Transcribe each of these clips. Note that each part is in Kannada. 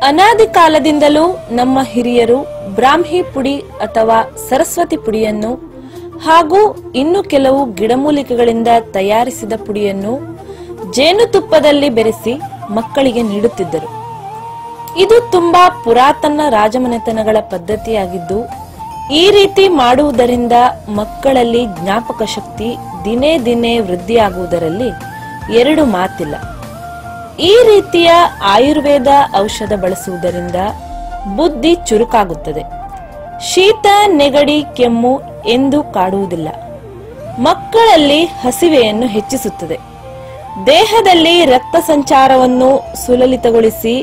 ಅನಾದಿ ಕಾಲದಿಂದಲೂ ನಮ್ಮ ಹಿರಿಯರು ಬ್ರಾಹ್ಮಿ ಪುಡಿ ಅಥವಾ ಸರಸ್ವತಿ ಪುಡಿಯನ್ನು ಹಾಗೂ ಇನ್ನು ಕೆಲವು ಗಿಡಮೂಲಿಕೆಗಳಿಂದ ತಯಾರಿಸಿದ ಪುಡಿಯನ್ನು ಜೇನುತುಪ್ಪದಲ್ಲಿ ಬೆರೆಸಿ ಮಕ್ಕಳಿಗೆ ನೀಡುತ್ತಿದ್ದರು. ಇದು ತುಂಬಾ ಪುರಾತನ ರಾಜಮನೆತನಗಳ ಪದ್ಧತಿಯಾಗಿದ್ದು, ಈ ರೀತಿ ಮಾಡುವುದರಿಂದ ಮಕ್ಕಳಲ್ಲಿ ಜ್ಞಾಪಕ ಶಕ್ತಿ ದಿನೇ ದಿನೇ ವೃದ್ಧಿಯಾಗುವುದರಲ್ಲಿ ಎರಡು ಮಾತಿಲ್ಲ. ಈ ರೀತಿಯ ಆಯುರ್ವೇದ ಔಷಧ ಬಳಸುವುದರಿಂದ ಬುದ್ಧಿ ಚುರುಕಾಗುತ್ತದೆ. ಶೀತ, ನೆಗಡಿ, ಕೆಮ್ಮು ಎಂದು ಕಾಡುವುದಿಲ್ಲ. ಮಕ್ಕಳಲ್ಲಿ ಹಸಿವೆಯನ್ನು ಹೆಚ್ಚಿಸುತ್ತದೆ. ದೇಹದಲ್ಲಿ ರಕ್ತ ಸಂಚಾರವನ್ನು ಸುಲಲಿತಗೊಳಿಸಿ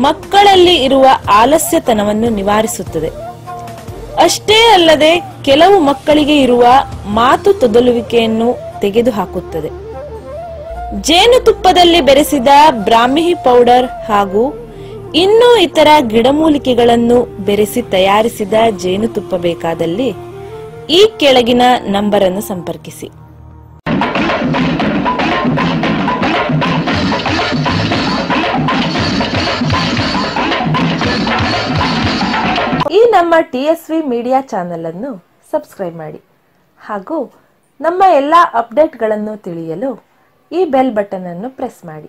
ಮಕ್ಕಳಲ್ಲಿ ಇರುವ ಆಲಸ್ಯತನವನ್ನು ನಿವಾರಿಸುತ್ತದೆ. ಅಷ್ಟೇ ಅಲ್ಲದೆ ಕೆಲವು ಮಕ್ಕಳಿಗೆ ಇರುವ ಮಾತು ತೊದಲುವಿಕೆಯನ್ನು ತೆಗೆದುಹಾಕುತ್ತದೆ. ಜೇನುತುಪ್ಪದಲ್ಲಿ ಬೆರೆಸಿದ ಬ್ರಾಹ್ಮಿ ಪೌಡರ್ ಹಾಗೂ ಇನ್ನೂ ಇತರ ಗಿಡಮೂಲಿಕೆಗಳನ್ನು ಬೆರೆಸಿ ತಯಾರಿಸಿದ ಜೇನುತುಪ್ಪ ಬೇಕಾದಲ್ಲಿ ಈ ಕೆಳಗಿನ ನಂಬರ್ ಅನ್ನು ಸಂಪರ್ಕಿಸಿ. ಈ ನಮ್ಮ TSV ಮೀಡಿಯಾ ಚಾನೆಲ್ ಅನ್ನು ಸಬ್ಸ್ಕ್ರೈಬ್ ಮಾಡಿ ಹಾಗೂ ನಮ್ಮ ಎಲ್ಲ ಅಪ್ಡೇಟ್ಗಳನ್ನು ತಿಳಿಯಲು ಈ ಬೆಲ್ ಬಟನ್ ಅನ್ನು ಪ್ರೆಸ್ ಮಾಡಿ.